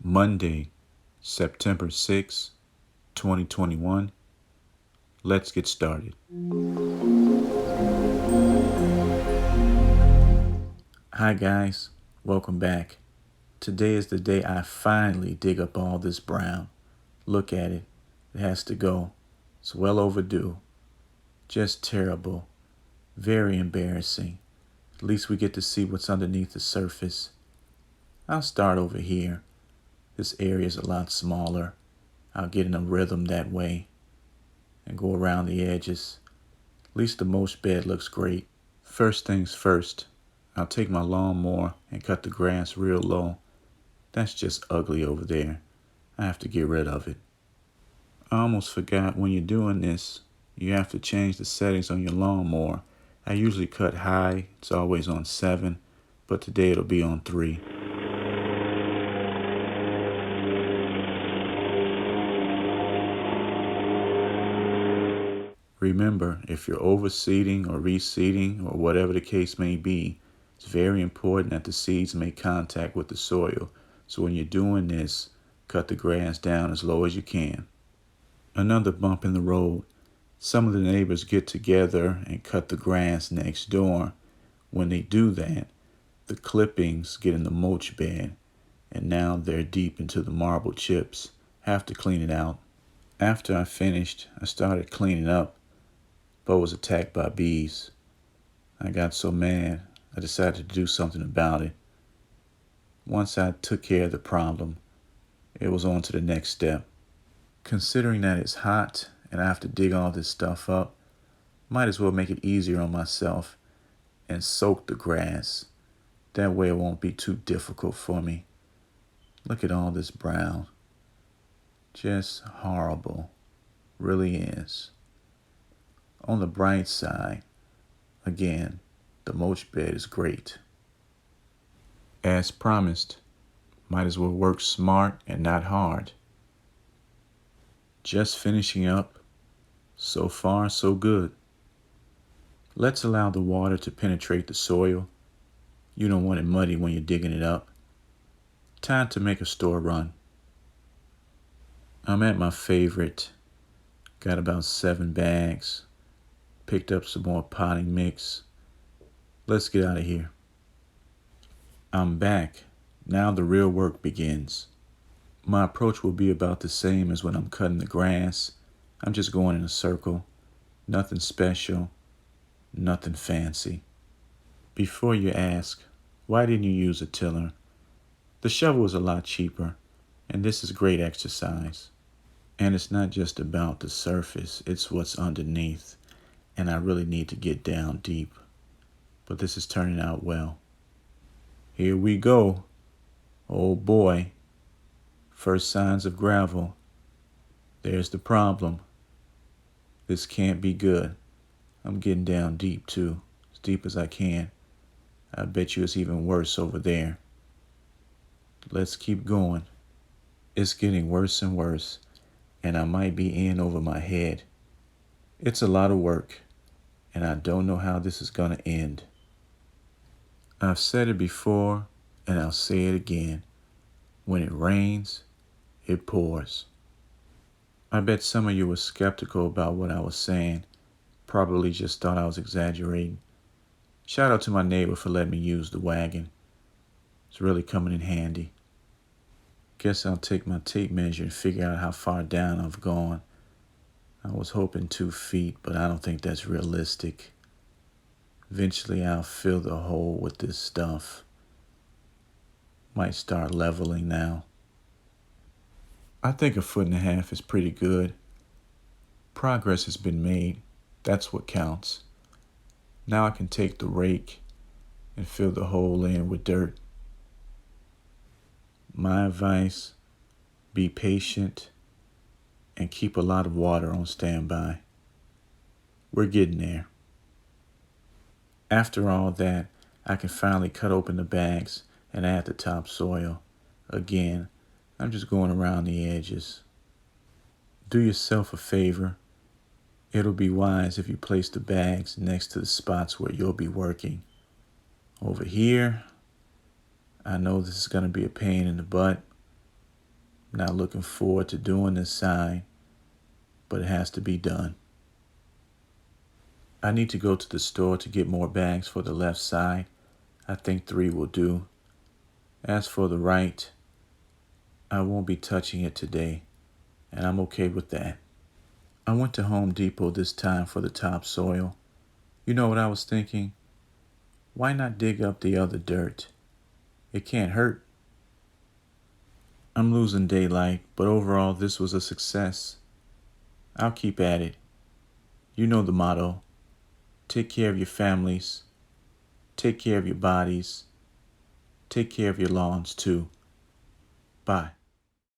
Monday, September 6, 2021. Let's get started. Hi guys, welcome back. Today is the day I finally dig up all this brown. Look at it. It has to go. It's well overdue. Just terrible. Very embarrassing. At least we get to see what's underneath the surface. I'll start over here. This area is a lot smaller. I'll get in a rhythm that way and go around the edges. At least the mulch bed looks great. First things first, I'll take my lawnmower and cut the grass real low. That's just ugly over there. I have to get rid of it. I almost forgot, when you're doing this, you have to change the settings on your lawnmower. I usually cut high. It's always on 7, but today it'll be on 3. Remember, if you're overseeding or reseeding or whatever the case may be, it's very important that the seeds make contact with the soil. So when you're doing this, cut the grass down as low as you can. Another bump in the road. Some of the neighbors get together and cut the grass next door. When they do that, the clippings get in the mulch bed, and now they're deep into the marble chips. Have to clean it out. After I finished, I started cleaning up, but was attacked by bees. I got so mad, I decided to do something about it. Once I took care of the problem, it was on to the next step. Considering that it's hot and I have to dig all this stuff up, might as well make it easier on myself and soak the grass. That way it won't be too difficult for me. Look at all this brown. Just horrible. Really is. On the bright side, again, the mulch bed is great. As promised, might as well work smart and not hard. Just finishing up. So far, so good. Let's allow the water to penetrate the soil. You don't want it muddy when you're digging it up. Time to make a store run. I'm at my favorite. Got about 7 bags. Picked up some more potting mix. Let's get out of here. I'm back. Now the real work begins. My approach will be about the same as when I'm cutting the grass. I'm just going in a circle. Nothing special. Nothing fancy. Before you ask, why didn't you use a tiller? The shovel is a lot cheaper, and this is great exercise. And it's not just about the surface, it's what's underneath. And I really need to get down deep. But this is turning out well. Here we go. Oh boy. First signs of gravel. There's the problem. This can't be good. I'm getting down deep too. As deep as I can. I bet you it's even worse over there. Let's keep going. It's getting worse and worse. And I might be in over my head. It's a lot of work. And I don't know how this is going to end. I've said it before, and I'll say it again. When it rains, it pours. I bet some of you were skeptical about what I was saying. Probably just thought I was exaggerating. Shout out to my neighbor for letting me use the wagon. It's really coming in handy. Guess I'll take my tape measure and figure out how far down I've gone. I was hoping 2 feet, but I don't think that's realistic. Eventually I'll fill the hole with this stuff. Might start leveling now. I think 1.5 feet is pretty good. Progress has been made. That's what counts. Now I can take the rake and fill the hole in with dirt. My advice, be patient and keep a lot of water on standby. We're getting there. After all that, I can finally cut open the bags and add the topsoil. Again, I'm just going around the edges. Do yourself a favor. It'll be wise if you place the bags next to the spots where you'll be working. Over here, I know this is going to be a pain in the butt, Not looking forward to doing this sign, but it has to be done. I need to go to the store to get more bags for the left side. I think 3 will do. As for the right, I won't be touching it today, and I'm okay with that. I went to Home Depot this time for the topsoil. You know what I was thinking? Why not dig up the other dirt? It can't hurt. I'm losing daylight, but overall this was a success. I'll keep at it. You know the motto. Take care of your families. Take care of your bodies. Take care of your lawns too. Bye.